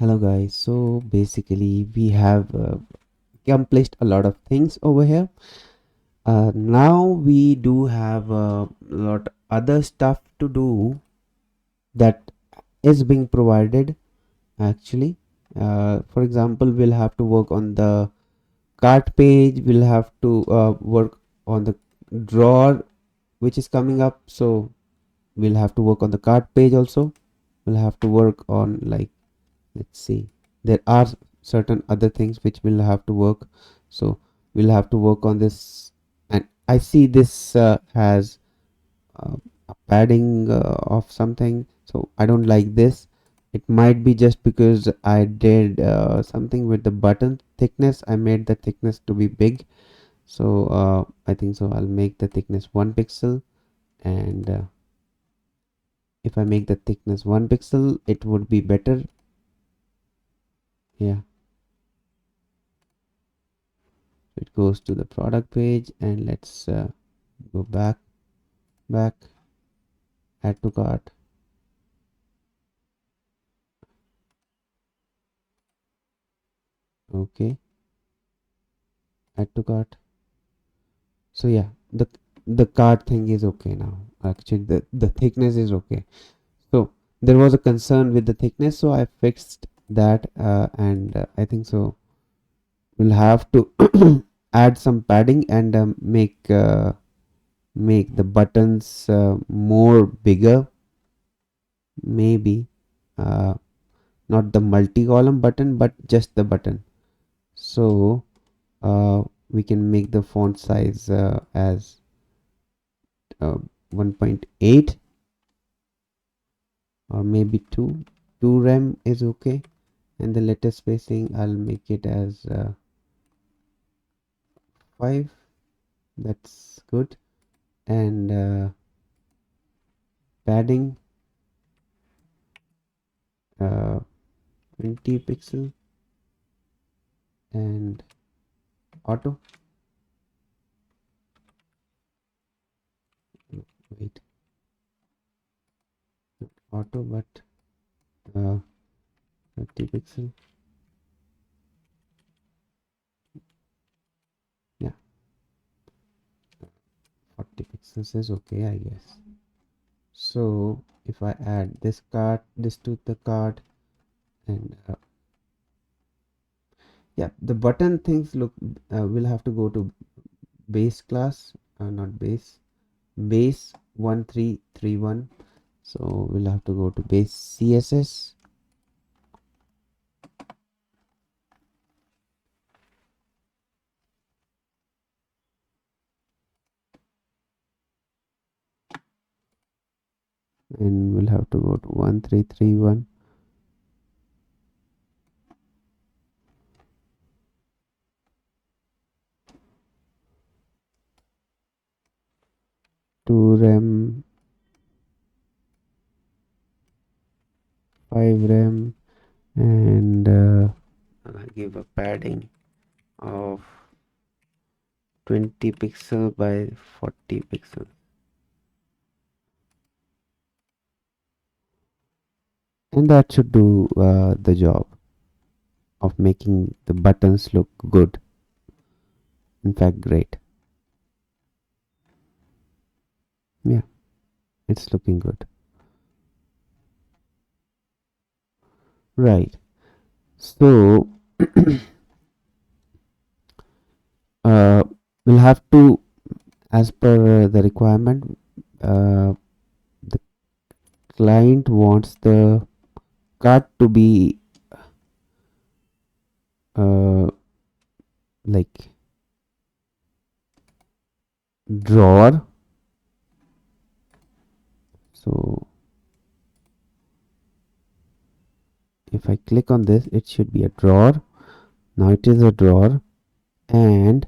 Hello guys, so basically we have accomplished a lot of things over here. Now we do have a lot other stuff to do that is being provided actually. For example, we'll have to work on the cart page, we'll have to work on the drawer which is coming up, so we'll have to work on the cart page also. We'll have to work on, like, let's see, there are certain other things which will have to work, so we'll have to work on this. And I see this has a padding of something, so I don't like this. It might be just because I did something with the button thickness. I made the thickness to be big, so I think so I'll make the thickness 1 pixel. And if I make the thickness 1 pixel, it would be better. Yeah, it goes to the product page, and let's go back, add to cart. Okay, add to cart. So yeah, the cart thing is okay now. Actually, the thickness is okay. So there was a concern with the thickness, so I fixed that. And I think so we'll have to add some padding and make the buttons more bigger, maybe. uh, Not the multi-column button, but just the button. So we can make the font size as uh, 1.8 or maybe 2 rem is okay. And the letter spacing, I'll make it as 5. That's good. And padding 20 pixel. And auto, wait, not auto, but 30 pixel. Yeah, 40 pixels is okay, I guess. So if I add this to the card, and yeah, the button things look, we'll have to go to base class, not base 1331. So we'll have to go to base CSS, and we'll have to go to 1331. To rem, 5 rem, and I'll give a padding of 20 pixel by 40 pixel. And that should do the job of making the buttons look good. In fact, great. Yeah, it's looking good. Right. So we'll have to, as per the requirement, the client wants the card to be like drawer. So if I click on this, it should be a drawer. Now it is a drawer. And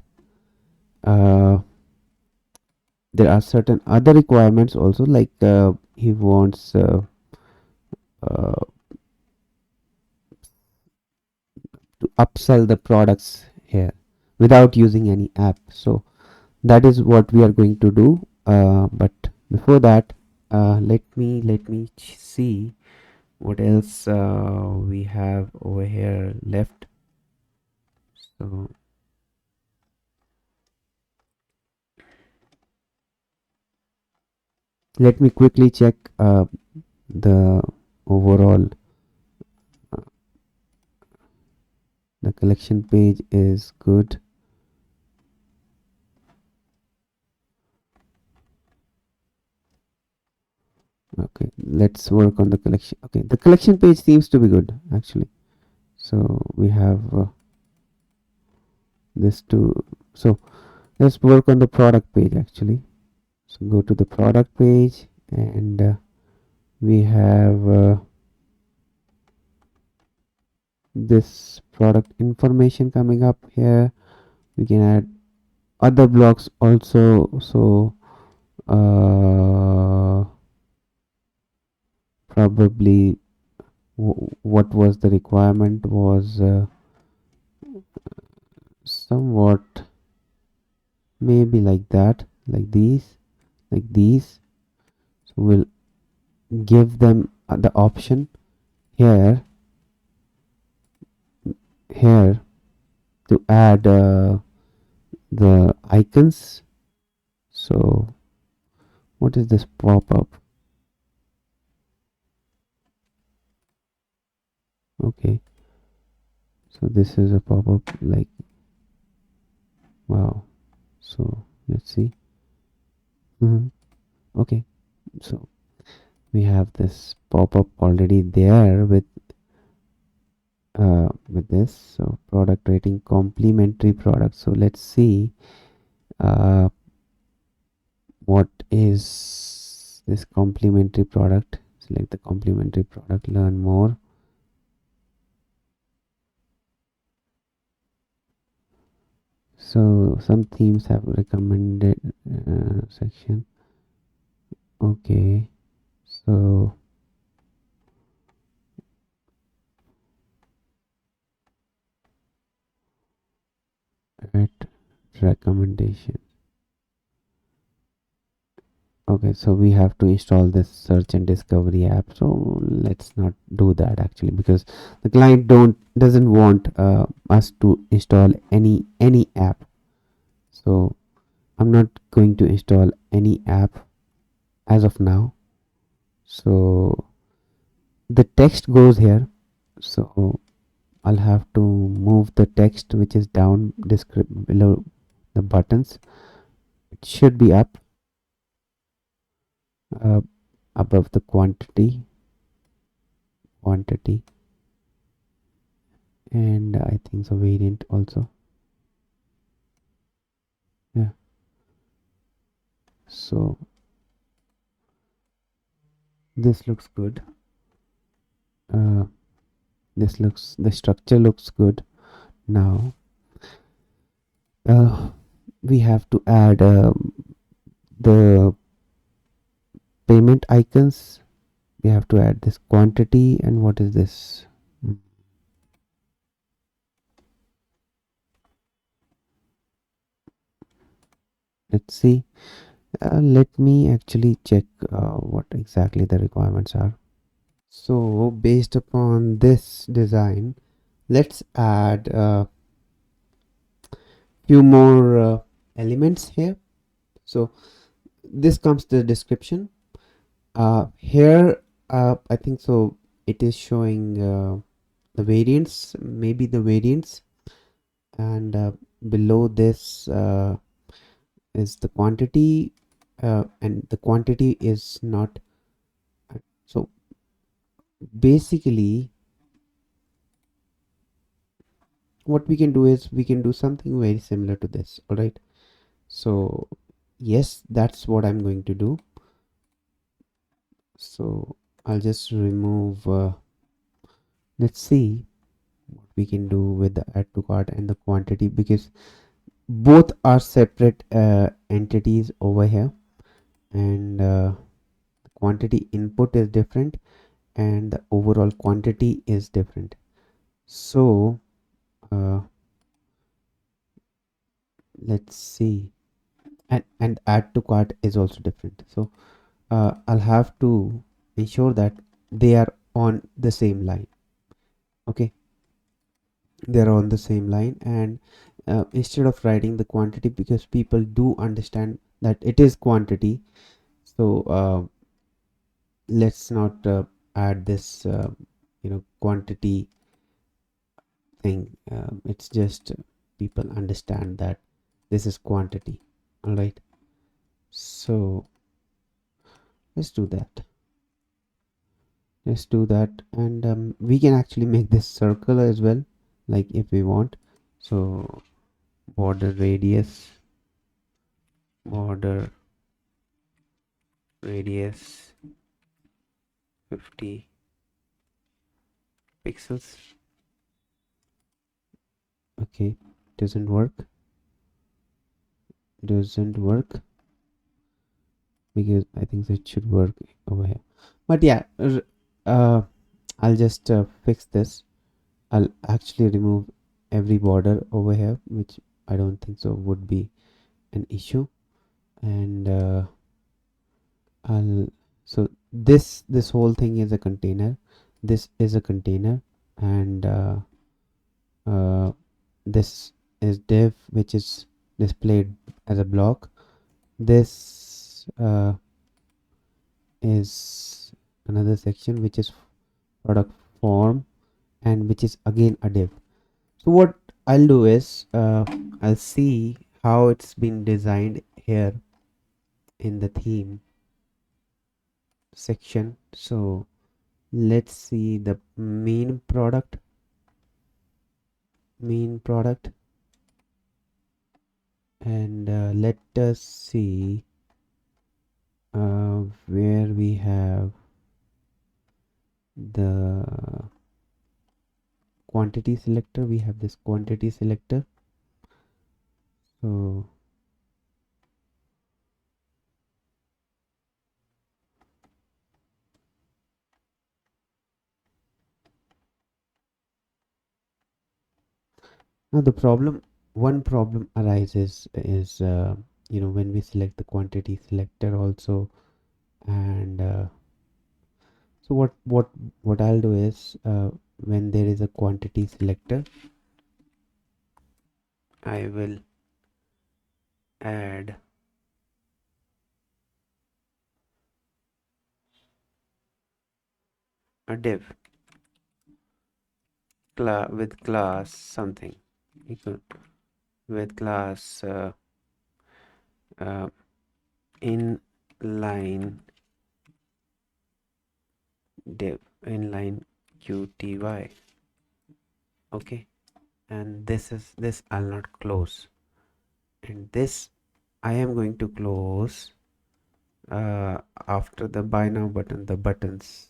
there are certain other requirements also, like he wants uh, to upsell the products here without using any app. So that is what we are going to do. But before that, let me see what else we have over here left? So let me quickly check the overall. The collection page is good. Okay, let's work on the collection. Okay, the collection page seems to be good actually. So we have this too. So let's work on the product page actually. So go to the product page, and we have this product information coming up here. We can add other blocks also. So probably what was the requirement was somewhat maybe like that, like these. So we'll give them the option here to add the icons. So what is this pop-up? Okay, so this is a pop-up, like, wow. So let's see. Okay, so we have this pop-up already there with this. So product rating, complimentary product. So let's see uh, what is this complimentary product. Select the complimentary product, learn more. So some themes have recommended section. Okay, so add recommendation. Okay, so we have to install this search and discovery app. So let's not do that actually, because the client doesn't want us to install any app. So I'm not going to install any app as of now. So the text goes here. So I'll have to move the text which is down below the buttons. It should be up uh, above the quantity, and I think so variant also. Yeah. So this looks good. Uh, the structure looks good. Now we have to add the payment icons. We have to add this quantity, and what is this? Let's see. Let me actually check what exactly the requirements are. So based upon this design, let's add a few more elements here. So this comes the description. Here I think so it is showing the variants, maybe the variants, and below this is the quantity, and the quantity is not. So basically what we can do is we can do something very similar to this. All right, so yes, that's what I'm going to do. So I'll just remove let's see what we can do with the add to cart and the quantity, because both are separate entities over here, and the quantity input is different and the overall quantity is different. So let's see, and add to cart is also different. So I'll have to ensure that they are on the same line. Okay, they're on the same line, and instead of writing the quantity, because people do understand that it is quantity, so let's not add this quantity thing. It's just people understand that this is quantity. All right, so let's do that. Let's do that, and we can actually make this circle as well, like if we want. So border radius, border radius 50 pixels. Okay, doesn't work. Doesn't work because I think it should work over here. But yeah, I'll just fix this. I'll actually remove every border over here, which I don't think so would be an issue. And I'll so this whole thing is a container. This is a container, and uh, this is div, which is displayed as a block. This is another section, which is product form, and which is again a div. So what I'll do is I'll see how it's been designed here in the theme section. So let's see the main product, and let us see where we have the quantity selector. We have this quantity selector. So now the one problem arises is when we select the quantity selector also, and so what I'll do is when there is a quantity selector, I will add a div with class something equal with class uh, inline div, inline qty. Okay, and this I'll not close, and this I am going to close after the buy now button, the buttons.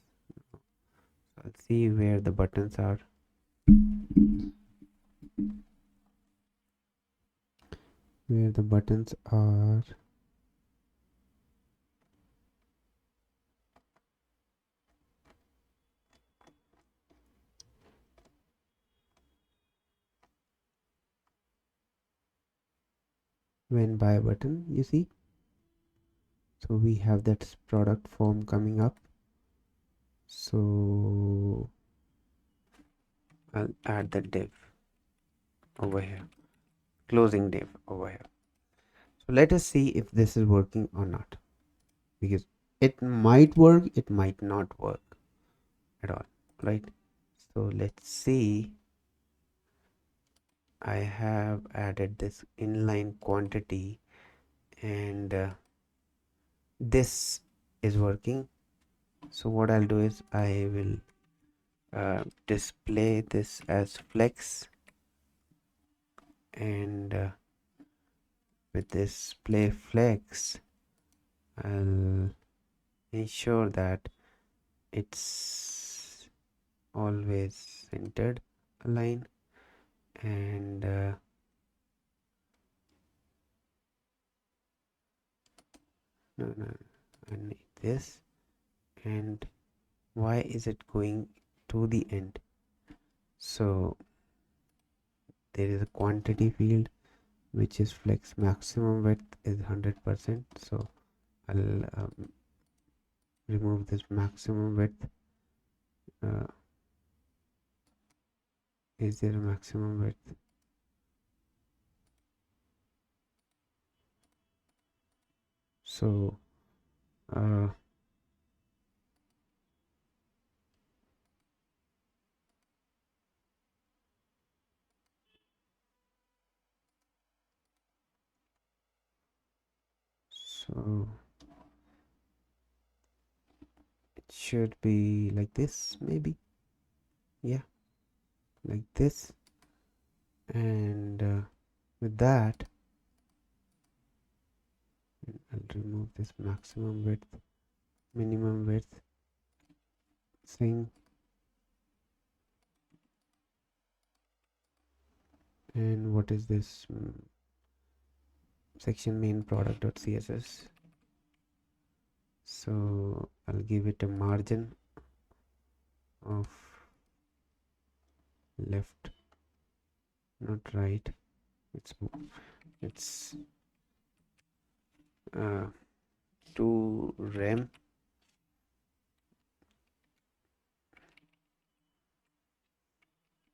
Let's see where the buttons are. Where the buttons are. When buy button, you see. So we have that product form coming up. So I'll add the div over here, closing div over here. So let us see if this is working or not, because it might work, it might not work at all, right? So let's see. I have added this inline quantity, and this is working. So what I'll do is I will display this as flex, and with display flex I'll ensure that it's always centered align, and no, I need this. And why is it going to the end? So there is a quantity field which is flex maximum width is 100%. So I'll remove this maximum width is there a maximum width? So so it should be like this, maybe. Yeah, like this. And with that, I'll remove this maximum width, minimum width thing, and what is this section main product.css. So I'll give it a margin of left, not right. It's 2 rem,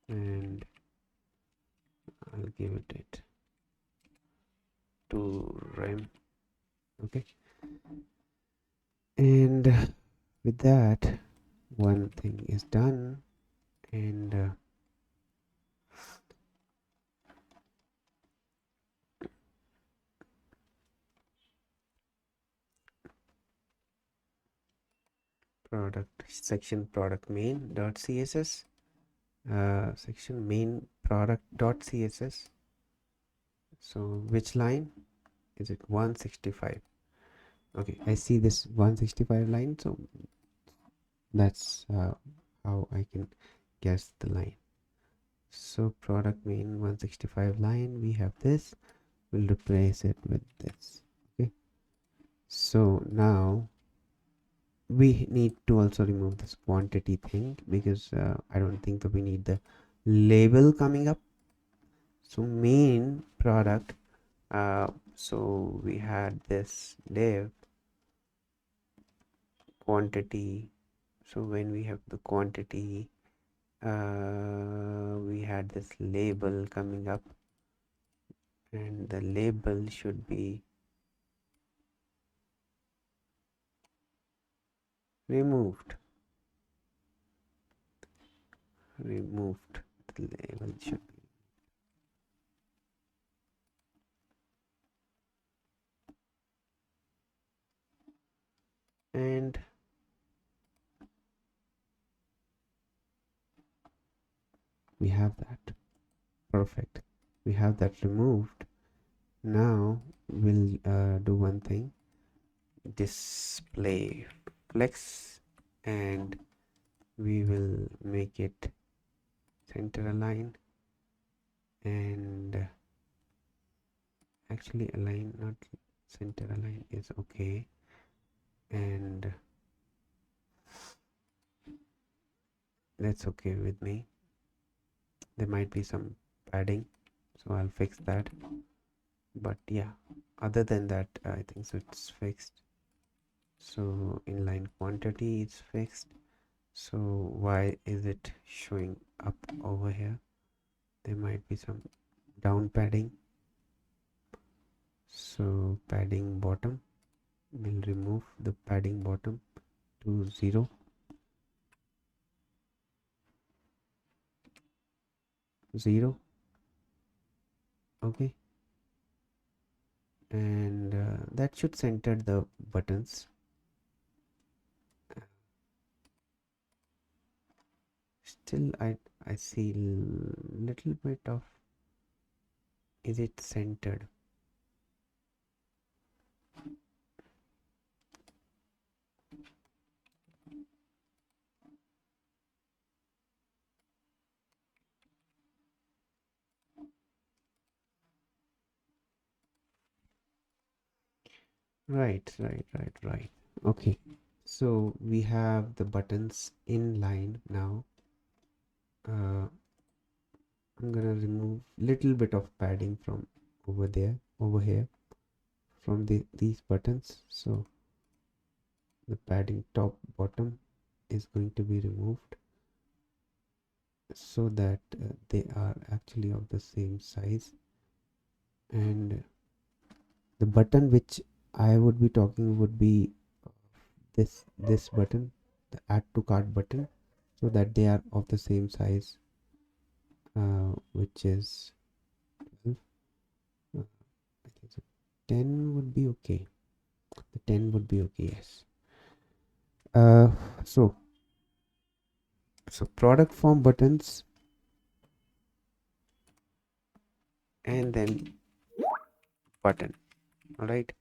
and I'll give it 2 rem. Okay, and with that, one thing is done. And product section product main dot css, section main product dot css. So which line is it? 165. Okay, I see this 165 line, so that's how I can guess the line. So product main 165 line, we have this, we'll replace it with this. Okay, so now we need to also remove this quantity thing, because I don't think that we need the label coming up. So main product, so we had this div quantity. So when we have the quantity, we had this label coming up, and the label should be removed. The label should be, and we have that. Perfect, we have that removed. Now we'll do one thing, display flex, and we will make it center align, and actually align, not center align is okay, and that's okay with me. There might be some padding, so I'll fix that, but yeah, other than that, I think so it's fixed. So inline quantity is fixed. So why is it showing up over here? There might be some down padding. So padding bottom, we'll remove the padding bottom to 0. Okay, and that should center the buttons. Still I see little bit of, is it centered? Right. Okay, so we have the buttons in line now. I'm gonna remove little bit of padding from over here from these buttons. So the padding top bottom is going to be removed. so that they are actually of the same size. And the button which I would be talking would be this button, the add to cart button, so that they are of the same size, which is 12. I think so. 10 would be okay. The 10 would be okay. Yes. Uh, so product form buttons, and then button. All right.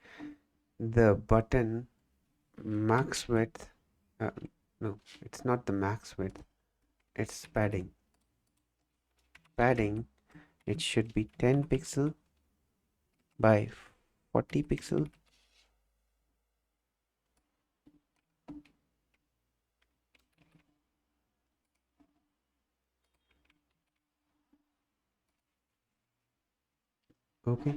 The button max width. Uh, no, it's not the max width. It's padding. Padding. It should be 10 pixel by 40 pixel. Okay.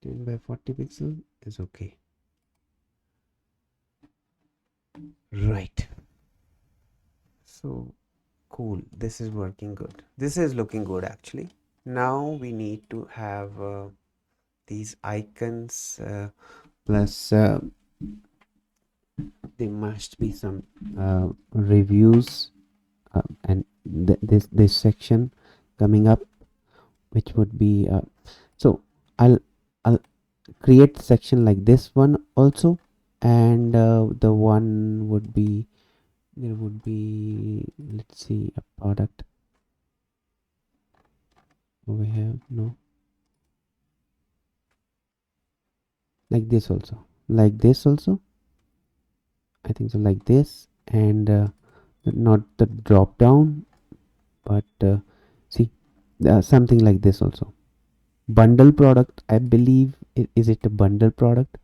10 by 40 pixel is okay. Right. So cool. This is working good. This is looking good actually. Now we need to have these icons plus there must be some reviews and this section coming up, which would be so I'll create section like this one also, and the one would be, there would be, let's see, a product over here. No, like this also, like this also, I think so, like this. And not the drop down, but see, something like this also. Bundle product, I believe. Is it a bundle product?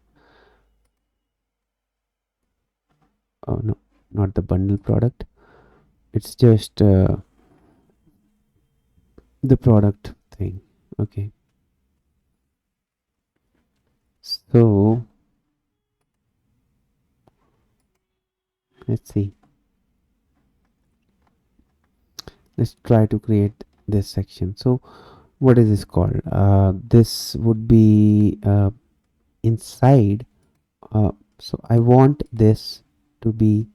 Oh no, not the bundle product. It's just the product thing. Okay. So let's see. Let's try to create this section. So what is this called? This would be inside. So I want this to be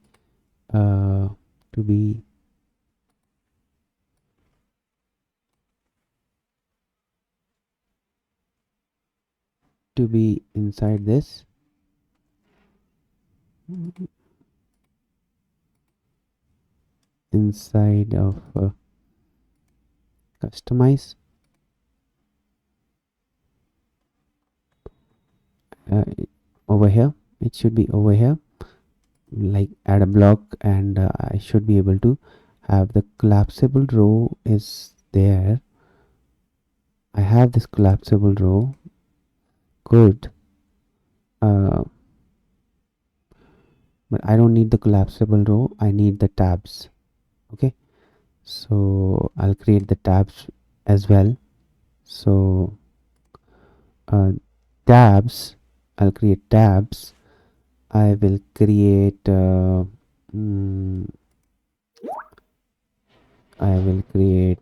uh, to be inside this. Inside of customize. uh, Over here, it should be over here, like add a block, and I should be able to have the collapsible row is there. I have this collapsible row. Good. uh, but I don't need the collapsible row, I need the tabs. Okay, so I'll create the tabs as well. So tabs, I'll create tabs. I will create mm, I will create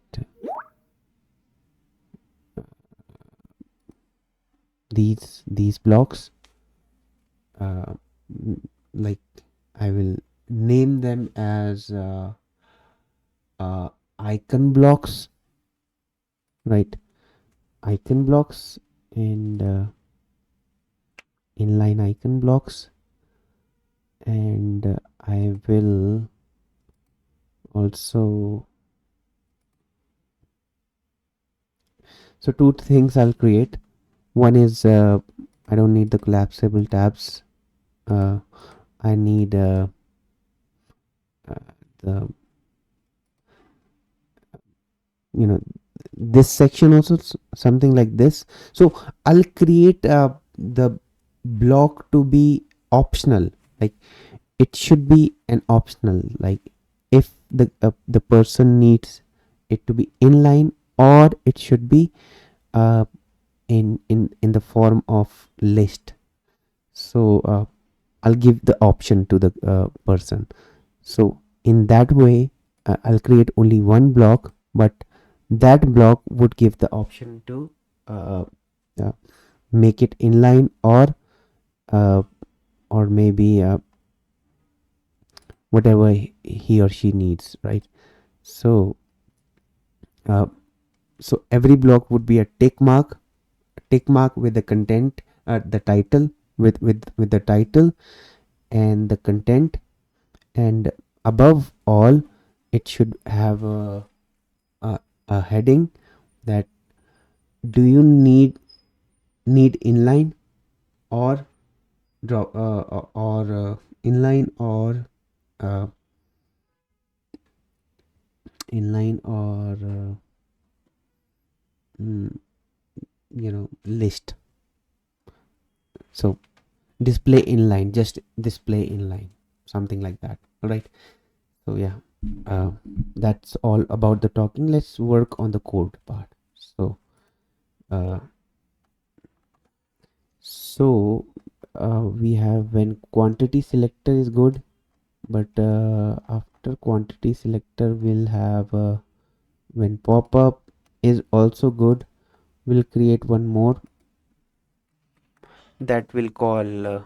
these blocks, uh, like I will name them as icon blocks, right? Icon blocks, and inline icon blocks. And I will also, so two things I'll create. One is I don't need the collapsible tabs. I need the, you know, this section also, something like this. So I'll create the block to be optional, like it should be an optional, like if the person needs it to be inline, or it should be uh, in the form of list. So I'll give the option to the person. So in that way, I'll create only one block, but that block would give the option to uh, uh, make it inline, uh, or maybe whatever he or she needs, right? So uh, so every block would be a tick mark with the content, the title, with the title and the content, and above all it should have a, a heading that do you need inline or drop or inline or uh, inline or mm, list. So display inline, just display inline, something like that. All right. So yeah, uh, that's all about the talking. Let's work on the code part. So uh, so we have when quantity selector is good, but after quantity selector we'll have when pop-up is also good, we'll create one more that will call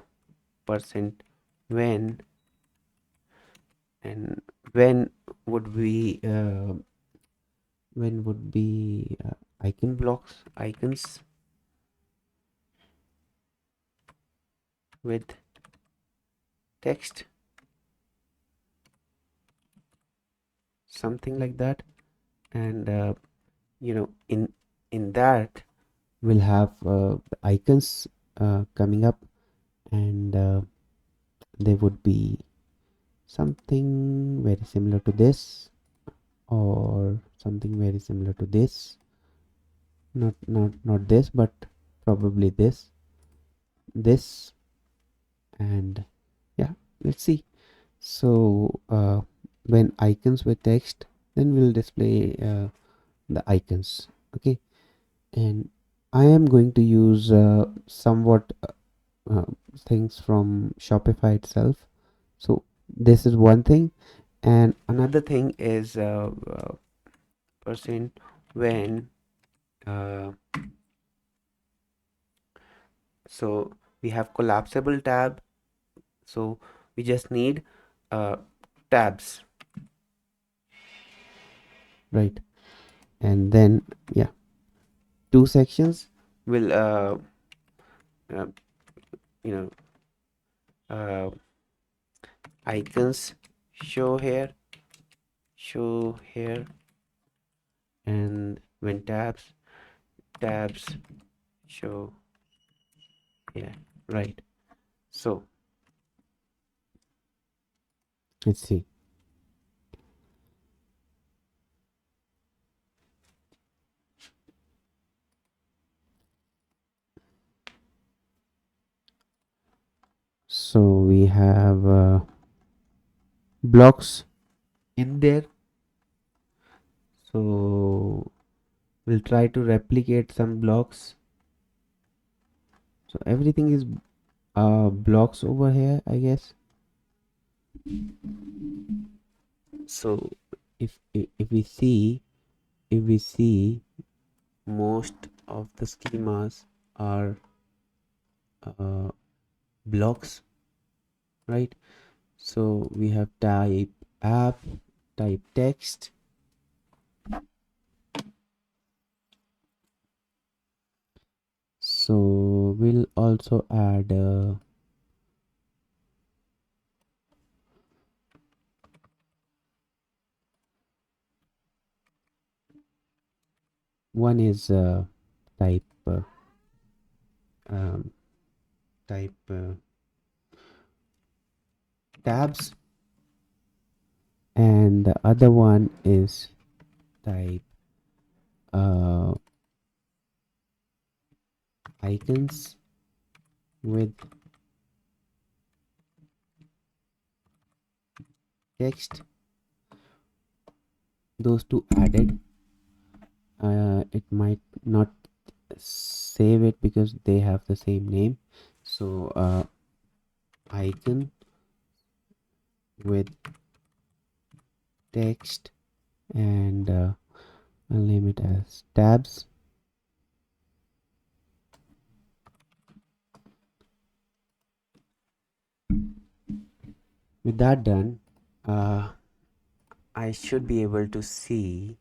percent when, and when would be icon blocks, icons with text, something like that. And in that we'll have the icons coming up, and they would be something very similar to this, or something very similar to this, not this, but probably this, and yeah, let's see. So when icons with text, then we'll display the icons. Okay. And I am going to use somewhat uh, things from Shopify itself. So this is one thing, and another thing is percent when uh, so we have collapsible tab, so we just need uh, tabs, right? And then yeah, two sections will uh you know uh icons show here, and when tabs show here, right? So let's see. So we have blocks in there, so we'll try to replicate some blocks. So everything is blocks over here, I guess. So if we see most of the schemas are uh, blocks, right? So we have type app, type text, so we'll also add one is type um, type tabs, and the other one is type icons with text. Those two added, it might not save it because they have the same name. So icon with text, and I'll name it as tabs. With that done, I should be able to see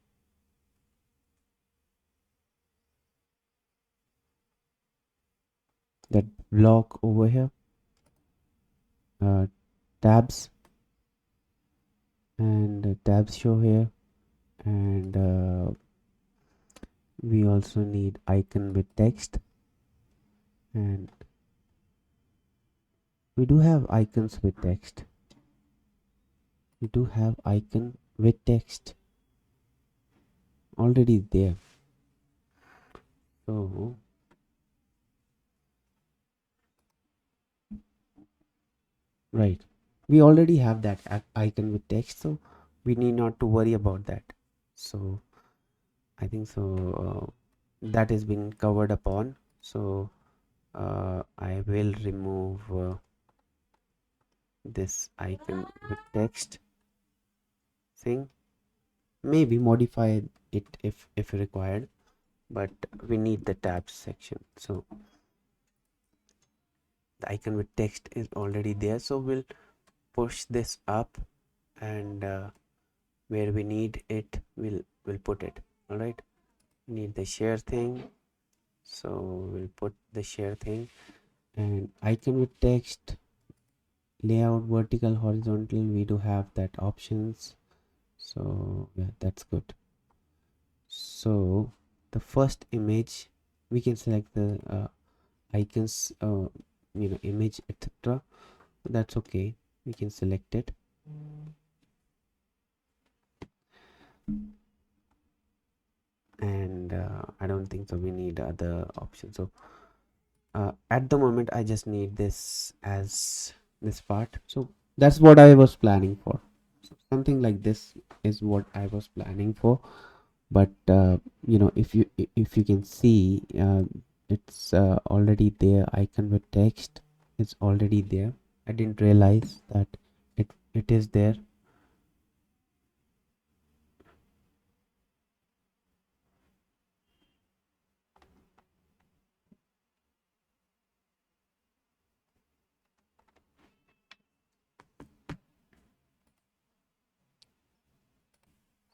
that block over here, tabs, and tabs show here, and we also need icon with text, and we do have icons with text. We do have icon with text already there. So right, we already have that icon with text, so we need not to worry about that. So I think so that has been covered upon. So I will remove this icon with text thing, maybe modify it if required, but we need the tabs section. So the icon with text is already there, so we'll push this up, and where we need it we'll put it. All right, we need the share thing, so we'll put the share thing, and icon with text, layout, vertical, horizontal, we do have that options. So yeah, that's good. So the first image, we can select the icons, image, etc. That's okay, we can select it. And I don't think so we need other options. So at the moment I just need this as this part. So that's what I was planning for. So something like this is what I was planning for, but if you can see, it's already there. Icon with text is already there. I didn't realize that it is there.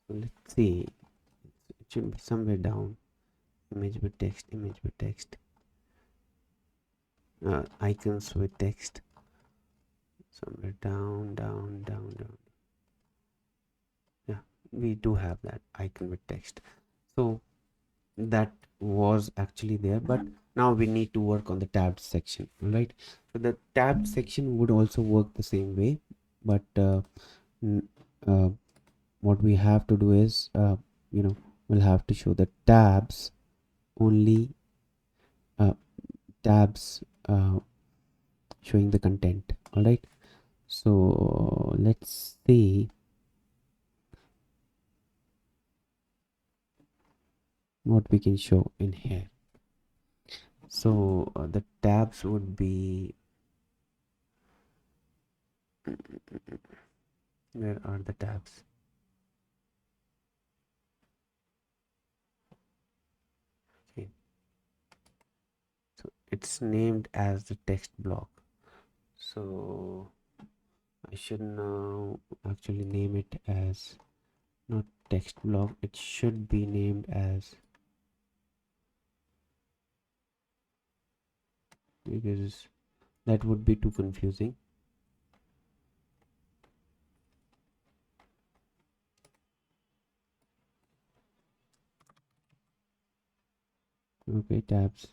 So let's see, it should be somewhere down. Image with text, image with text, icons with text, somewhere down, down, down, down. Yeah, we do have that icon with text. So that was actually there, but now we need to work on the tabs section. All right, so the tab section would also work the same way, but n- uh, what we have to do is we'll have to show the tabs only, uh, tabs showing the content. All right, so let's see what we can show in here. So the tabs would be, where are the tabs? Okay, so it's named as the text block. So I should now actually name it as not text block, it should be named as, because that would be too confusing. Okay, tabs,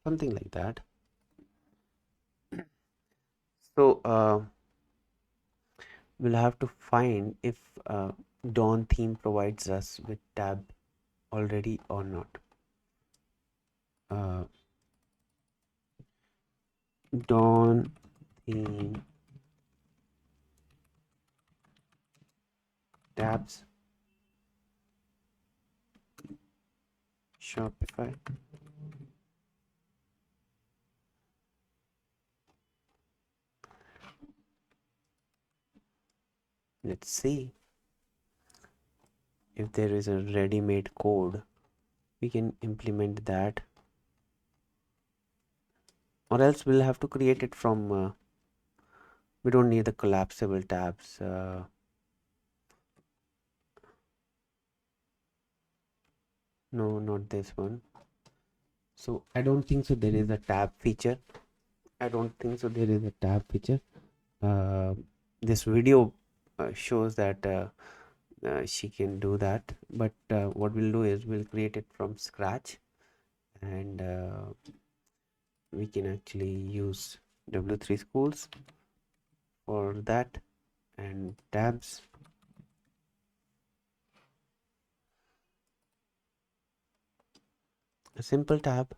something like that. So we'll have to find if Dawn theme provides us with tab already or not. uh, Dawn theme tabs, Shopify. Let's see if there is a ready-made code. We can implement that, or else we'll have to create it from we don't need the collapsible tabs. No, not this one. So I don't think so there is a tab feature. I don't think so there is a tab feature. This video shows that she can do that, but what we'll do is we'll create it from scratch, and we can actually use W3 schools for that, and tabs. A simple tab.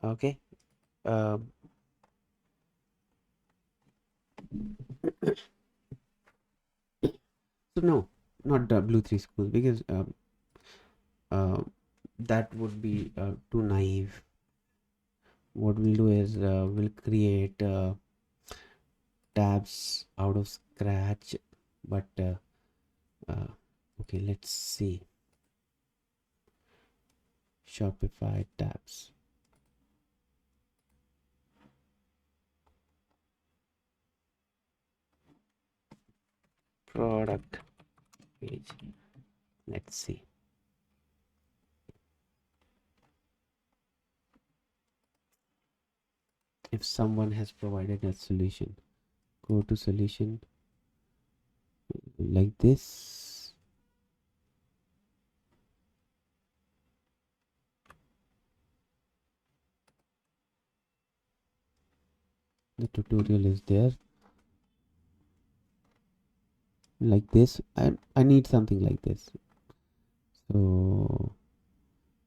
Okay. uh, so no, not W3 schools, because uh, that would be too naive. What we'll do is we'll create tabs out of scratch, but okay, let's see. Shopify tabs, product page. Let's see. If someone has provided a solution, go to solution like this. The tutorial is there like this. I need something like this. So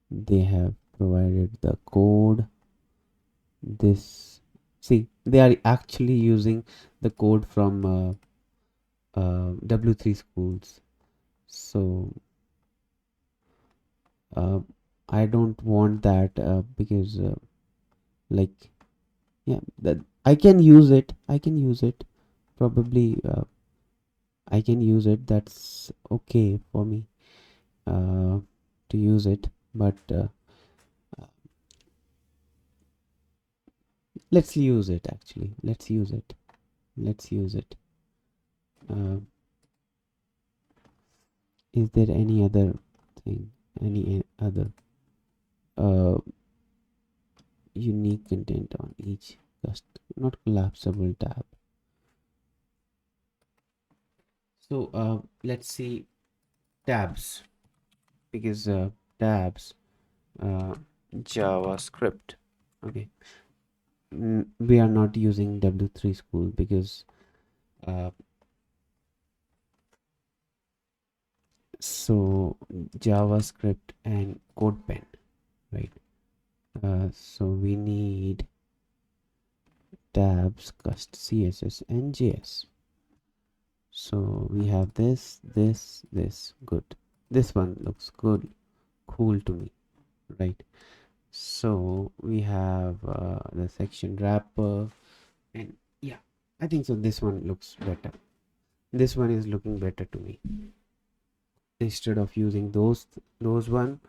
they have provided the code. This, see, they are actually using the code from W3 schools. So I don't want that because like, yeah, that I can use it. I can use it. Probably I can use it. That's okay for me to use it. But let's use it actually. Let's use it. Let's use it. Uh, is there any other thing? Any other unique content on each not collapsible tab? So let's see tabs, because tabs JavaScript. Okay, we are not using W3 school because uh, so JavaScript and CodePen, right? So we need tabs, cust CSS and JS. So we have this, good. This one looks good, cool to me, right? So we have the section wrapper, and yeah, I think so this one looks better. This one is looking better to me. Instead of using those one,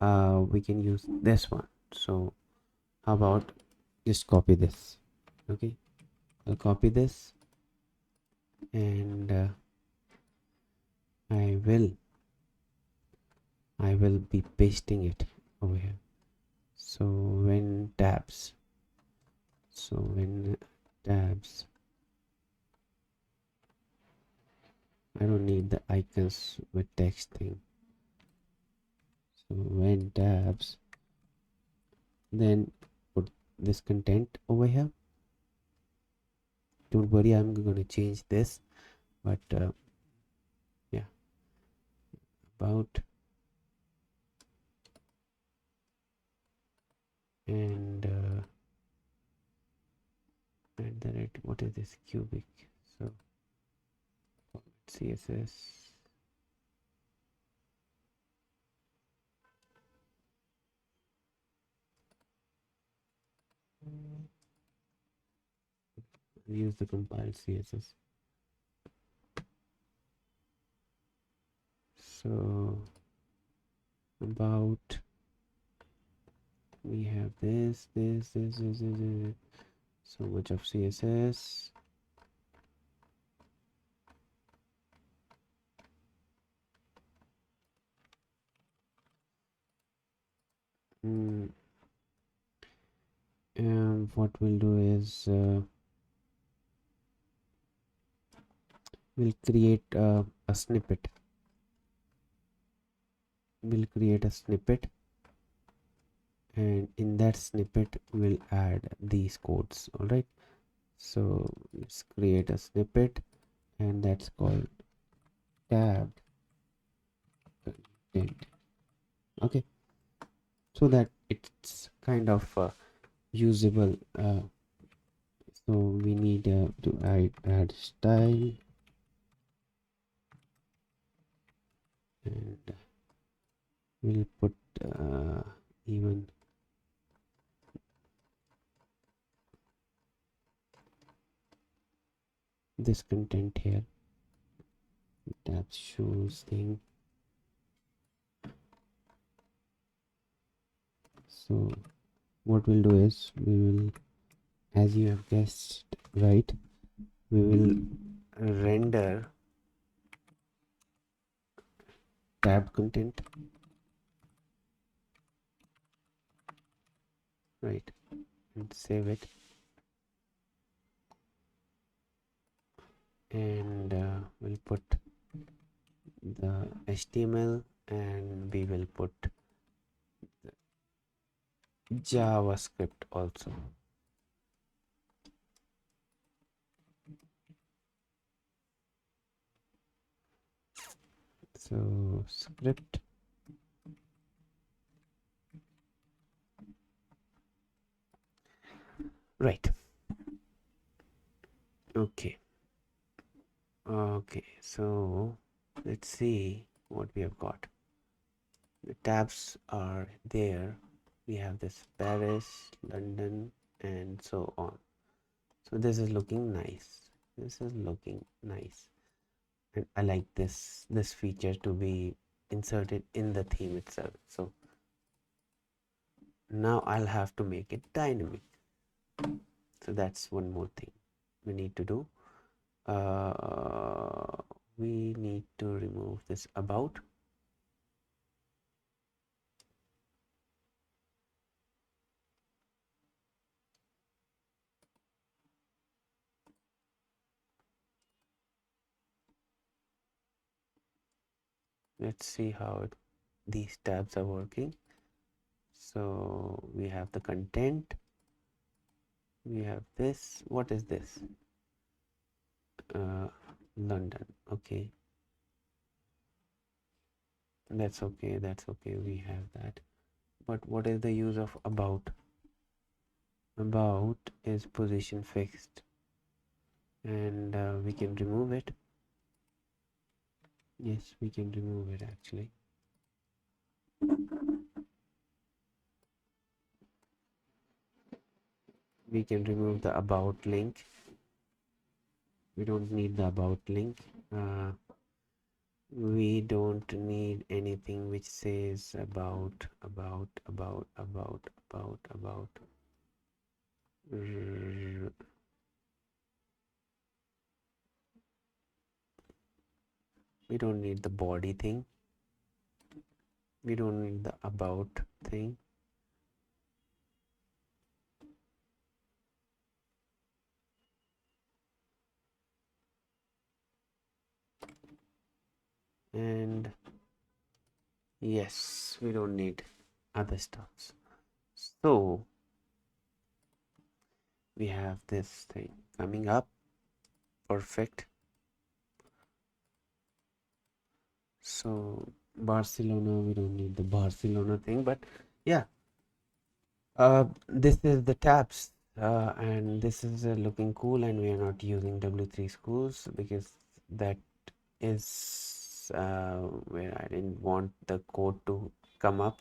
we can use this one. So how about just copy this? Okay, I'll copy this, and I will be pasting it over here. So when tabs, I don't need the icons with text thing. So when tabs, then put this content over here. Don't worry, I'm going to change this, but yeah, about, and then what is this cubic? So CSS, use the compiled CSS. So about, we have this, so much of CSS. What we'll do is we'll create a snippet. We'll create a snippet, and in that snippet we'll add these codes. All right, so let's create a snippet, and that's called tab content. Okay, so that it's kind of usable. So we need to add style, and we'll put even this content here, tab shows thing. So what we'll do is, we will, as you have guessed right, we will render tab content, right, and save it, and we'll put the HTML, and we will put JavaScript also. So script, right. Okay, so let's see what we have got. The tabs are there. We have this Paris, London, and so on. So this is looking nice. This is looking nice, and I like this feature to be inserted in the theme itself. So now I'll have to make it dynamic. So that's one more thing we need to do. We need to remove this about. Let's see how these tabs are working. So we have the content, we have this. What is this? London. Okay, that's okay, we have that. But what is the use of about? About is position fixed, and we can remove it. Yes, we can remove it actually. We can remove the about link. We don't need the about link. We don't need anything which says about. We don't need the body thing. We don't need the about thing. And yes, we don't need other stuffs. So we have this thing coming up. Perfect. So Barcelona, we don't need the Barcelona thing, but yeah, this is the tabs, and this is looking cool, and we are not using W3 schools because that is where I didn't want the code to come up.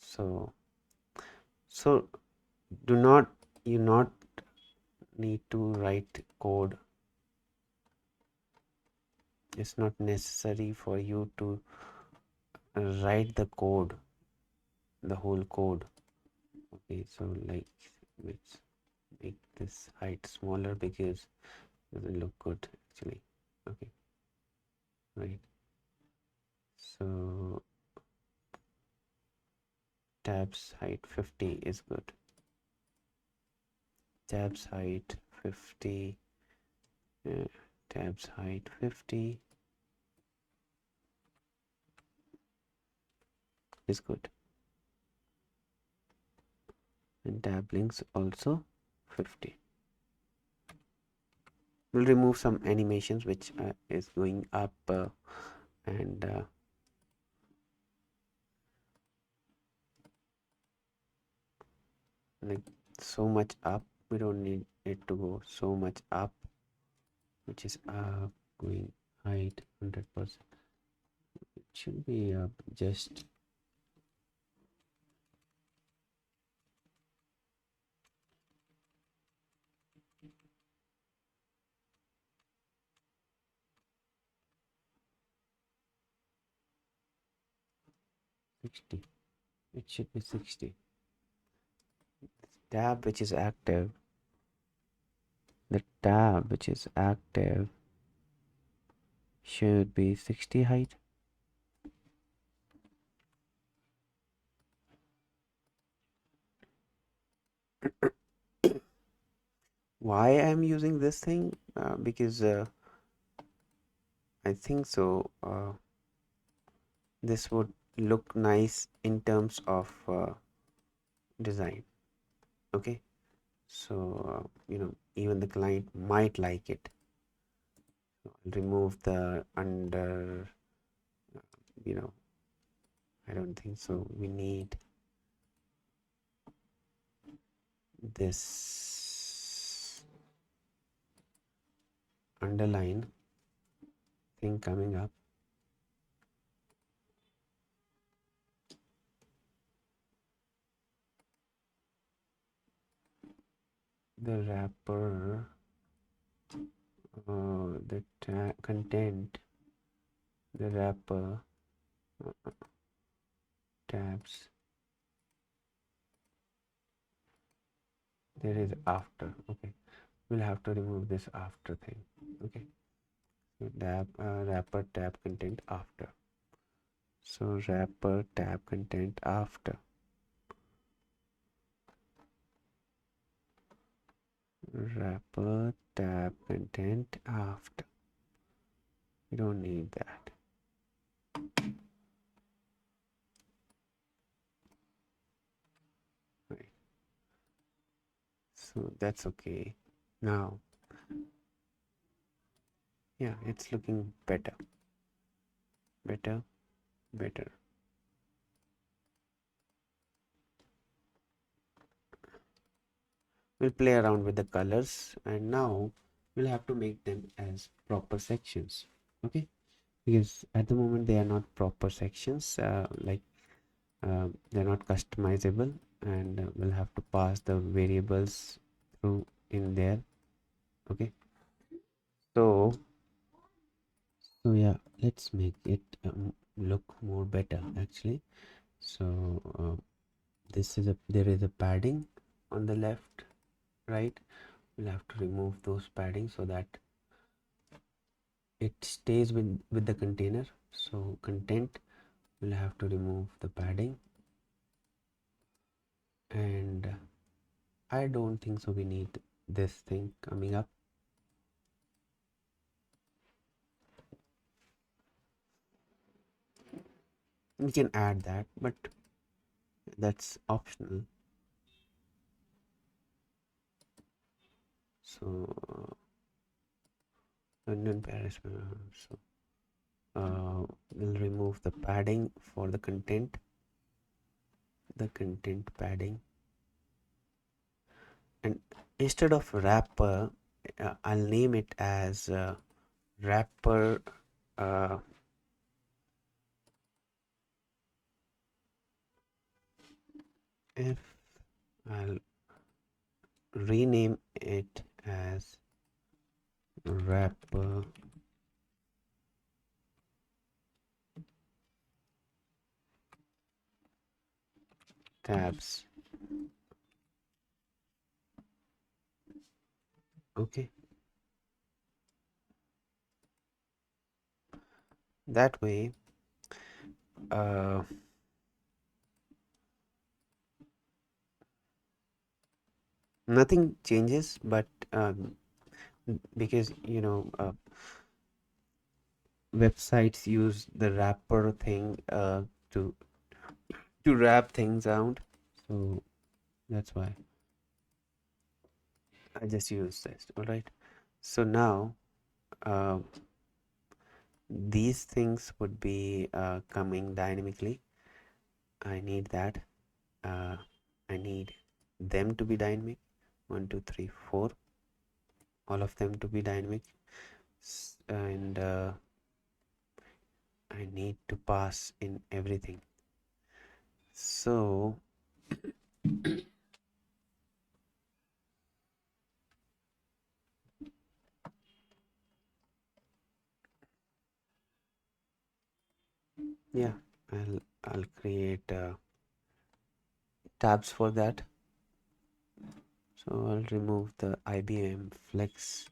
So do not need to write code. It's not necessary for you to write the code, the whole code. Okay, so like let's make this height smaller because it doesn't look good actually. Okay, right. So tabs height 50 is good. Tabs height 50. Tabs height 50 is good. And tab links also 50. We'll remove some animations which is going up and like so much up. We don't need it to go so much up, which is going height 100%. It should be just 60. It should be 60. Tab which is active, the tab which is active should be 60 height. Why I'm using this thing? Because I think so this would look nice in terms of design. Okay, so even the client might like it. So I'll remove the under, I don't think so we need this underline thing coming up. The wrapper, the content, the wrapper, tabs, there is after. Okay, we'll have to remove this after thing. Okay, so wrapper tab content after. So wrapper tab content after. Wrapper tab content after. We don't need that. Right. So that's okay. Now, yeah, it's looking better. Better, better. We'll play around with the colors and now we'll have to make them as proper sections. Okay, because at the moment they are not proper sections, they're not customizable, and we'll have to pass the variables through in there. Okay, so yeah, let's make it look more better actually. So there is a padding on the left, right. We'll have to remove those padding so that it stays with the container. So content, we'll have to remove the padding, and I don't think so we need this thing coming up. We can add that, but that's optional. So London Paris, so we'll remove the padding for the content padding, and instead of wrapper I'll name it as wrapper if I'll rename it as wrapper tabs. Okay, that way uh, nothing changes, but because websites use the wrapper thing to wrap things out, so that's why I just use this. All right, so now uh, these things would be coming dynamically. I need that. I need them to be dynamic. 1 2 3 4, all of them to be dynamic. And I need to pass in everything. So yeah, I'll create tabs for that. So I'll remove the IBM Flex.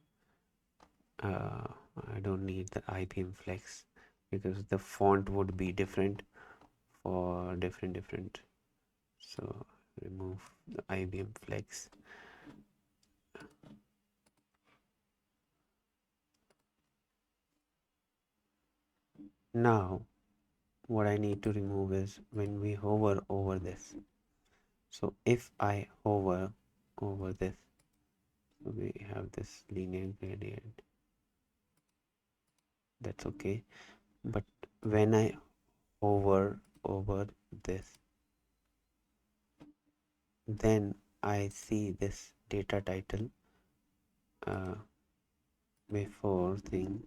I don't need the IBM Flex because the font would be different for different. So remove the IBM Flex. Now what I need to remove is when we hover over this. So if I hover over this, so we have this linear gradient, that's okay. But when I hover over this, then I see this data title uh, before thing.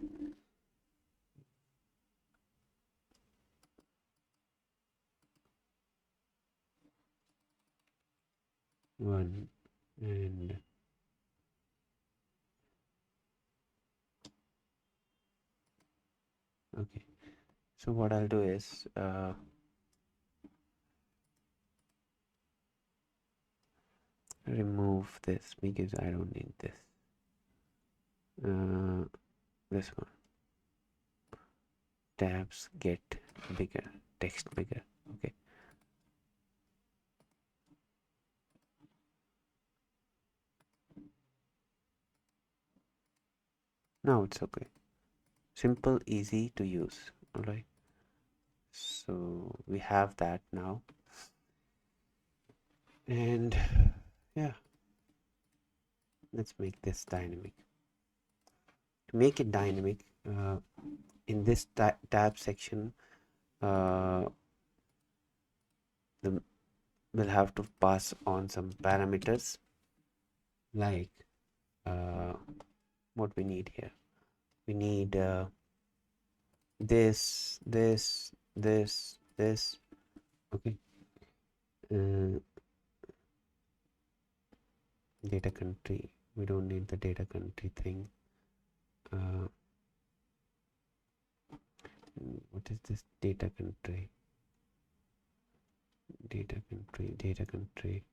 One and okay. So what I'll do is remove this because I don't need this. This one, tabs get bigger, text bigger. Okay. Now it's okay. Simple, easy to use. All right. So we have that now, and yeah, let's make this dynamic. To make it dynamic, in this tab section, uh, the, we'll have to pass on some parameters like uh, what we need here. We need this. Okay. Uh, Data country. We don't need the data country thing. Uh, what is this data country? Data country.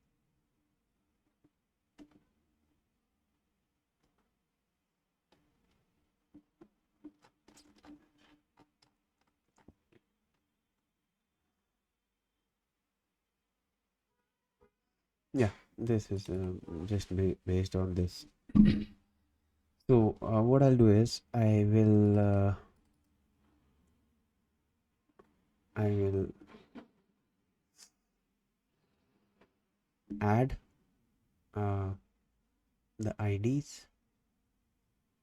Yeah, this is just based on this. So what I'll do is I will add uh, the IDs,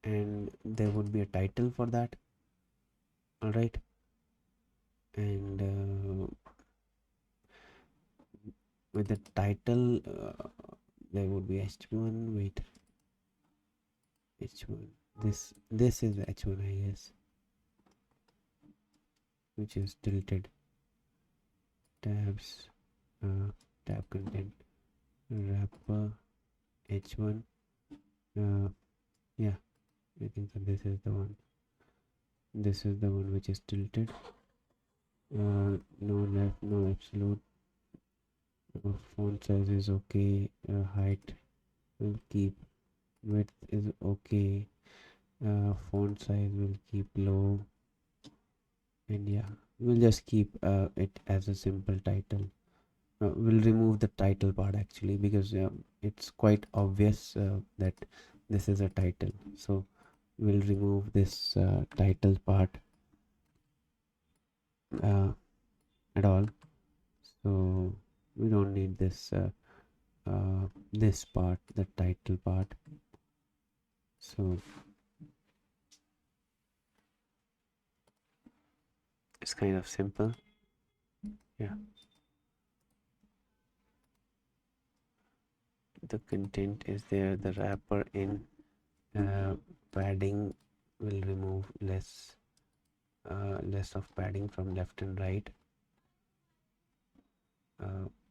and there would be a title for that. All right, and with the title there would be H1. Wait, H1. This is H1, I guess, which is tilted. Tabs, tab content, wrapper, H1, yeah, I think that this is the one. This is the one which is tilted. No left, no absolute. Font size is okay. Height will keep. Width is okay. Font size will keep low. And yeah, we'll just keep it as a simple title. We'll remove the title part actually, because it's quite obvious that this is a title. So we'll remove this title part at all. So we don't need this part, the title part. So it's kind of simple. Yeah, the content is there. The wrapper in padding will remove less of padding from left and right.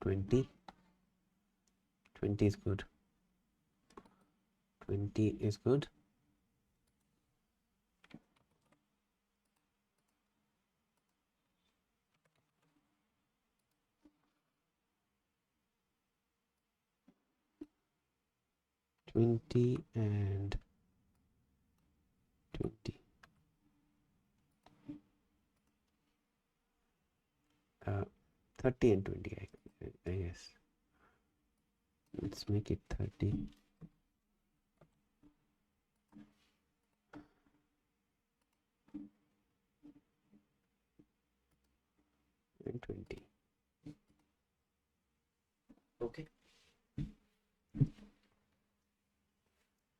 20 is good. 20 is good. And 20. 30 and 20, I guess. Let's make it 30. And 20. Okay.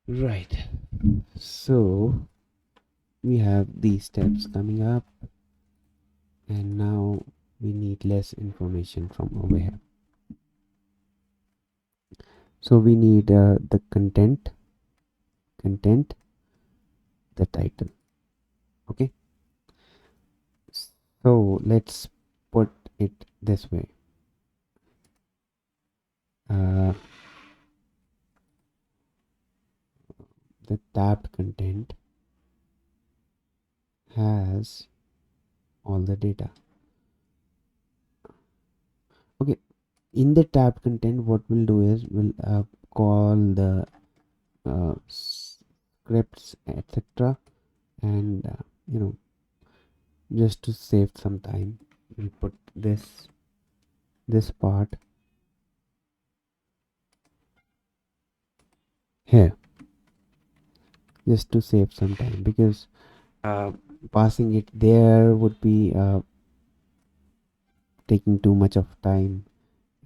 Right. So we have these steps coming up, and now we need less information from over here. So we need the content, the title. Okay. So let's put it this way. The tabbed content has all the data. Okay, in the tab content, what we'll do is we'll call the scripts, etc., and just to save some time, we'll put this part here, just to save some time, because passing it there would be taking too much of time,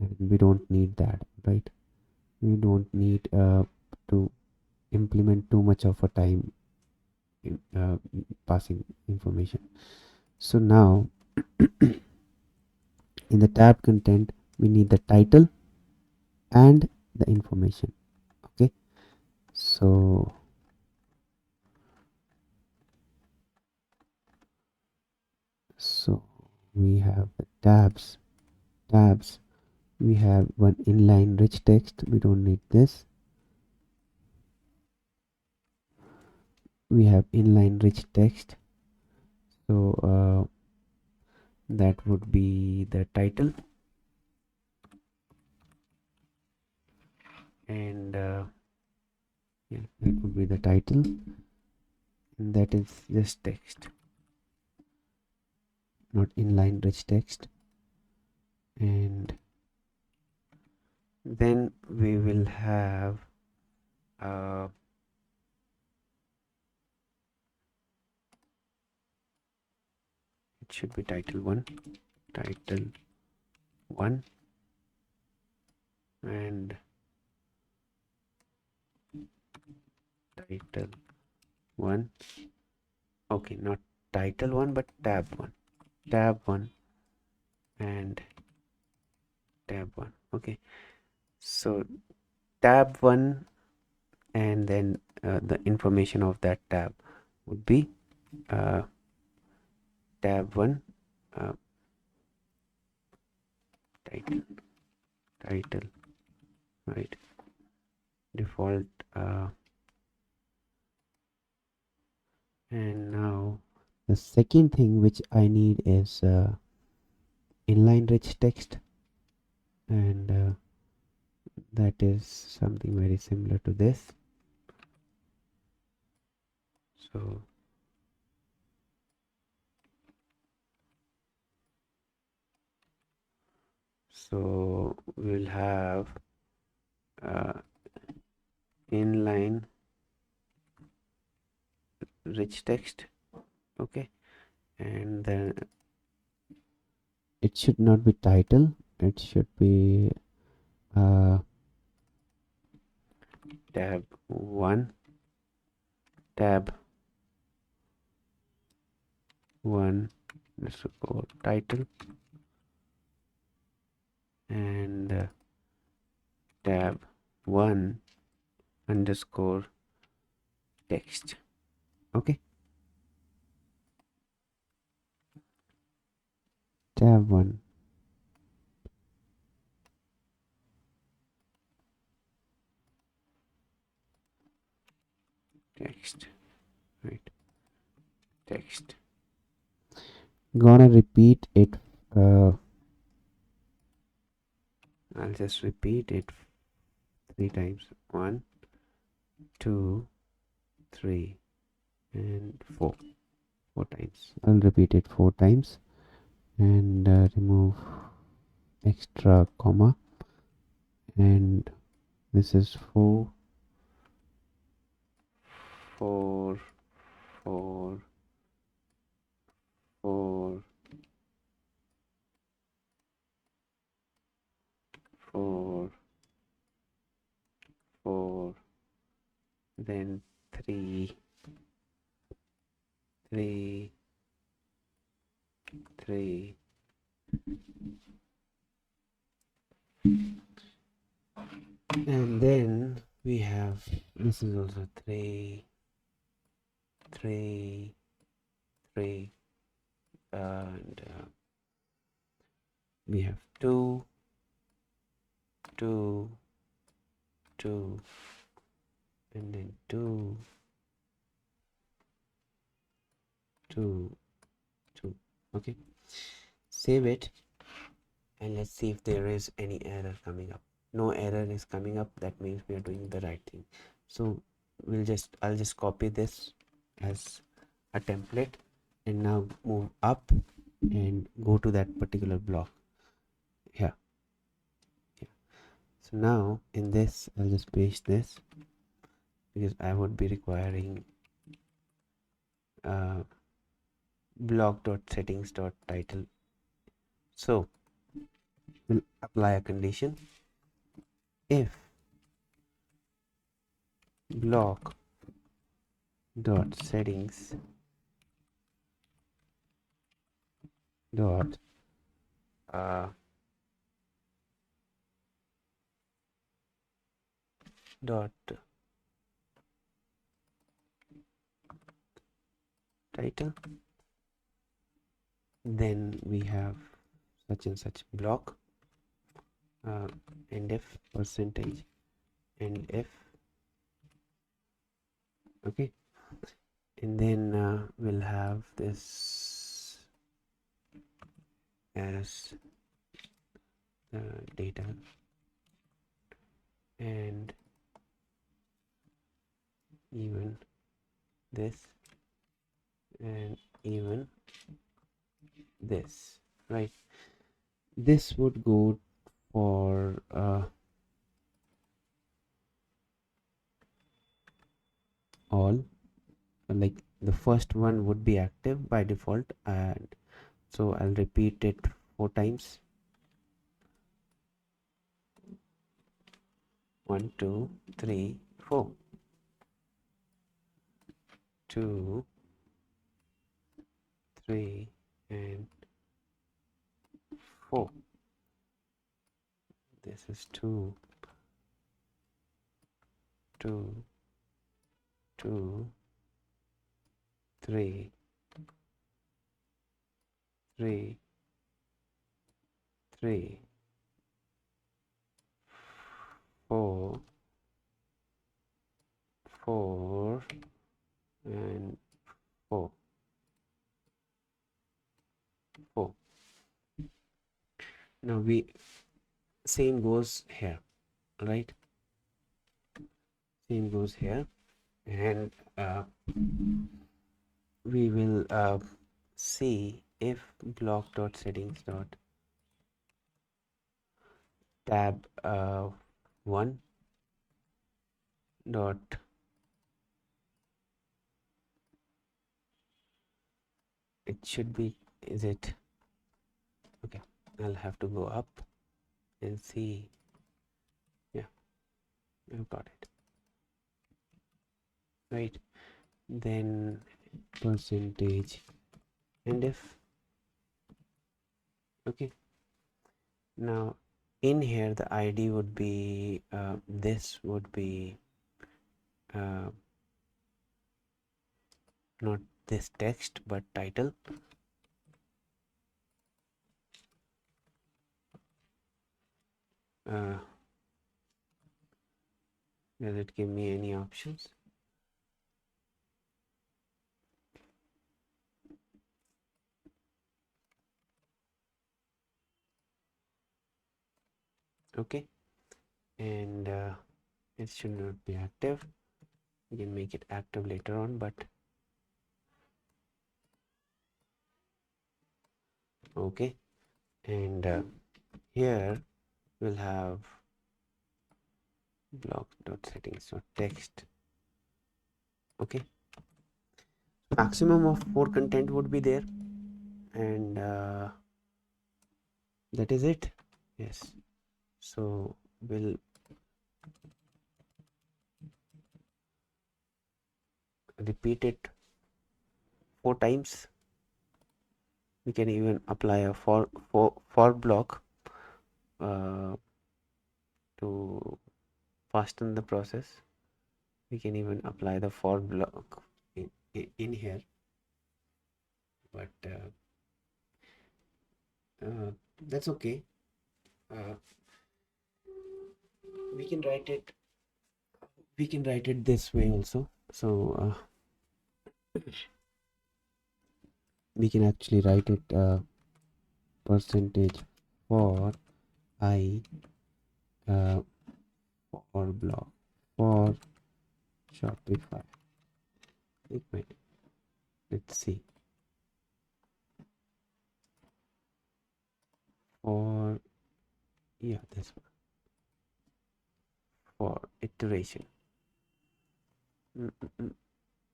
and we don't need that, right? We don't need to implement too much of a time in passing information. So now in the tab content, we need the title and the information. Okay, so we have the tabs. We have one inline rich text. We don't need this. We have inline rich text, so that would be the title, and yeah, that would be the title, and that is just text, not inline rich text. And then we will have it should be title 1 and title 1. Okay, not title 1 but tab 1 and tab 1. Okay, so tab 1, and then the information of that tab would be tab 1 title, right? Default And now the second thing which I need is inline rich text, and that is something very similar to this. So we'll have inline rich text. Okay, and then it should not be title, it should be tab 1, tab 1 underscore title, and tab 1 underscore text. Okay, tab 1 text, right, text. Gonna repeat it, I'll just repeat it 3 times. 1, 2, 3, and 4 times. I'll repeat it 4 times, and remove extra comma, and this is 4, 4, 4, 4, 4, 4, then 3, 3, 3, and then we have, this is also 3, 3, 3, and we have 2, 2, 2, and then 2, 2, 2. Okay, save it, and let's see if there is any error coming up. No error is coming up, that means we are doing the right thing. So I'll just copy this as a template, and now move up and go to that particular block here. So now in this, I'll just paste this, because I would be requiring block.settings.title. So we'll apply a condition. If block.settings dot dot title, then we have such and such block, and if percentage, and if, okay, and then we'll have this as data, and even this, and even this, right? This would go for all, like the first one would be active by default, and so I'll repeat it 4 times. 1, 2, 3, 4. 2, 3, and 4. This is 2, 2, 2, 3, 3, 3, 4, 4, and Now same goes here, right? Same goes here, and we will see if block.settings.tab 1 dot, it should be, is it okay? I'll have to go up and see. Yeah, I've got it, right? Then percentage and if, okay. Now in here the ID would be this would be uh, not this text but title. Does it give me any options? Okay, and it should not be active. You can make it active later on, but okay. And here we'll have block.settings.text. Okay, maximum of 4 content would be there, and that is it. Yes, so we'll repeat it 4 times. We can even apply a for block to fasten the process. We can even apply the for block in here, but that's okay. uh, we can write it this way also. So we can actually write it percentage for I for block for Shopify. Wait, let's see. For, yeah, this one, for iteration.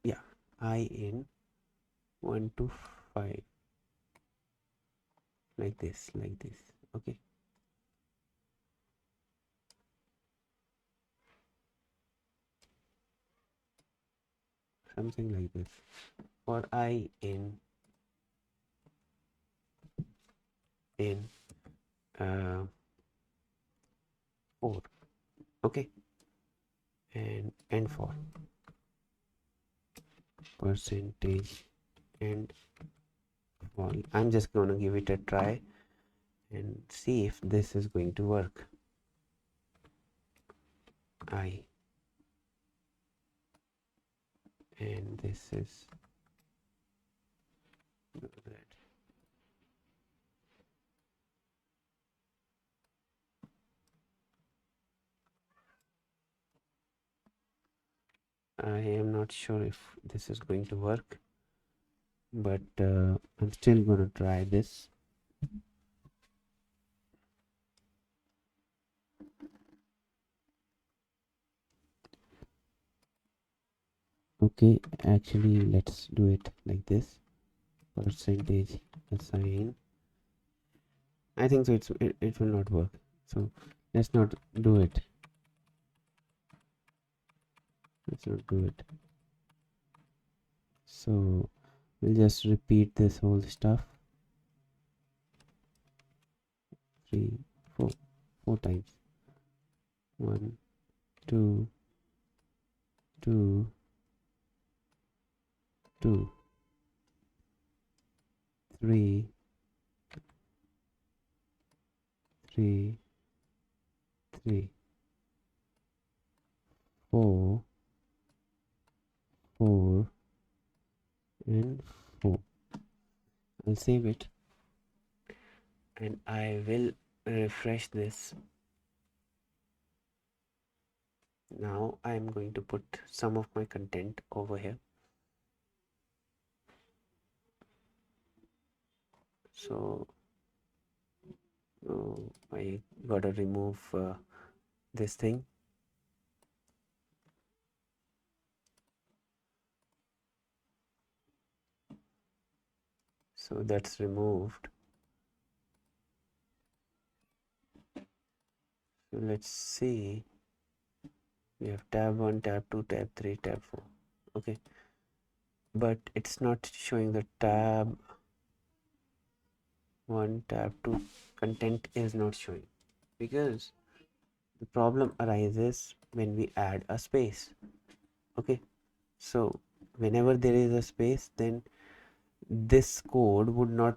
Yeah, I in 1 to 5, like this. Okay, something like this. For I in uh, 4. Okay, and for percentage and for, I'm just going to give it a try and see if this is going to work. I, and this is red. I am not sure if this is going to work, but I'm still going to try this. Okay, actually let's do it like this. Percentage assign. I think so it will not work, so let's not do it. So we'll just repeat this whole stuff 4 times. 1, 2, 2, 2, 3, 3, 3, 4, 4, and 4. I'll save it and I will refresh this. Now I am going to put some of my content over here. So I gotta remove this thing. So that's removed. So let's see. We have tab 1, tab 2, tab 3, tab 4. Okay, but it's not showing the tab 1, tab 2 content is not showing, because the problem arises when we add a space. Okay, so whenever there is a space, then this code would not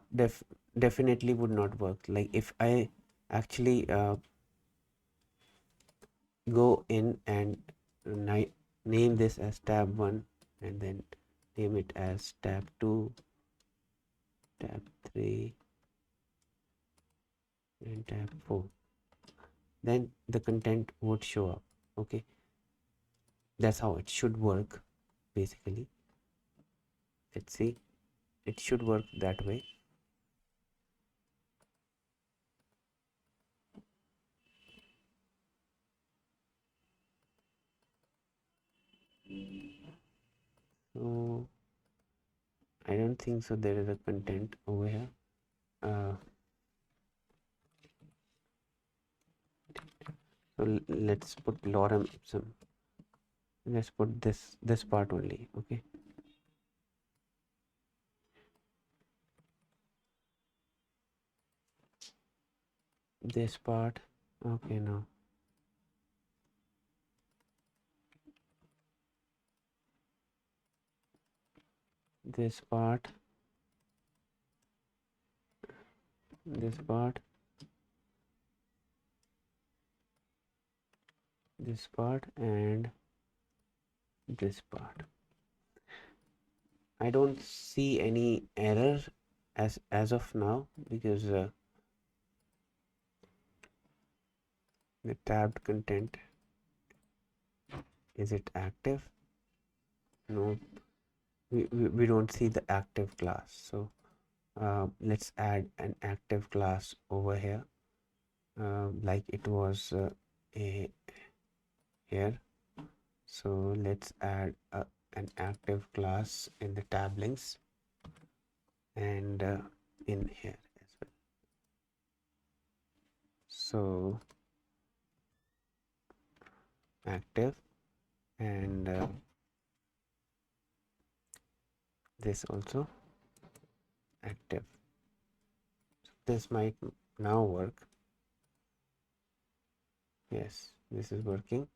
definitely would not work. Like if I actually go in and name this as tab 1 and then name it as tab 2, tab 3 and tab 4, then the content would show up. Okay, that's how it should work basically. Let's see, it should work that way. So I don't think so there is a content over here. So let's put lorem ipsum. Let's put this part only. Okay, this part. Okay, now this part, this part, this part, and this part. I don't see any error as of now, because the tabbed content, is it active? No, we don't see the active class. So let's add an active class over here, like it was here. So let's add an active class in the tab links and in here as well. So active, and this also active. So this might now work. Yes, this is working,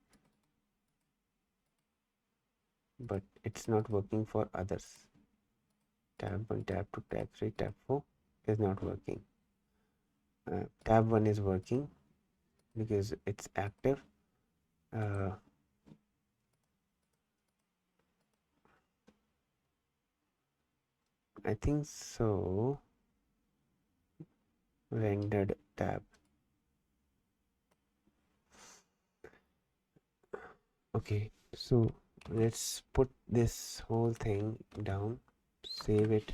but it's not working for others. Tab 1, tab 2, tab 3, tab 4 is not working. Tab 1 is working because it's active. I think so. Rendered tab. Okay, so let's put this whole thing down, save it.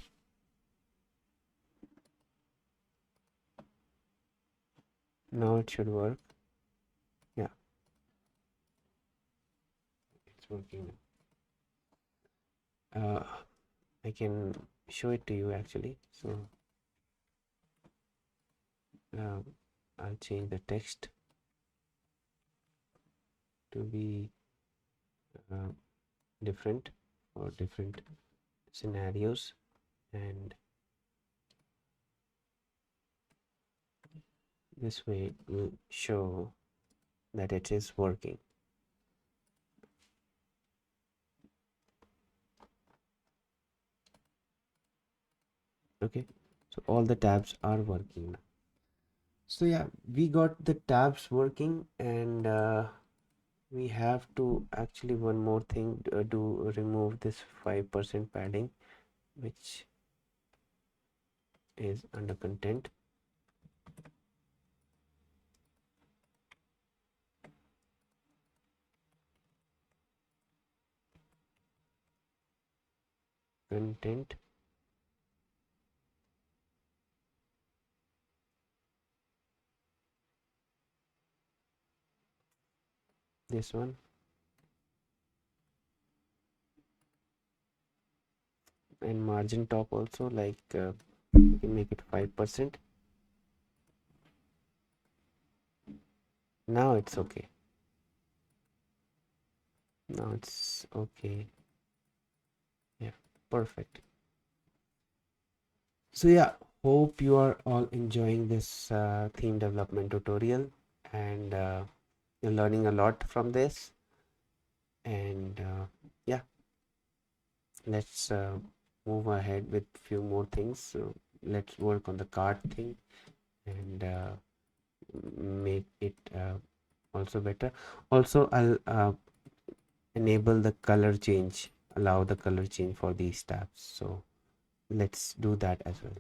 Now it should work. Yeah, it's working now. I can show it to you actually. So I'll change the text to be different for different scenarios, and this way it will show that it is working. Okay, so all the tabs are working now. So yeah, we got the tabs working, and we have to actually one more thing, do remove this 5% padding, which is under content. content. This one, and margin top also, like you can make it 5%. Now it's okay. Now it's okay. Yeah, perfect. So yeah, hope you are all enjoying this theme development tutorial, and you're learning a lot from this. And yeah, let's move ahead with few more things. So let's work on the card thing and make it also better. Also, I'll enable the color change, allow the color change for these tabs. So let's do that as well.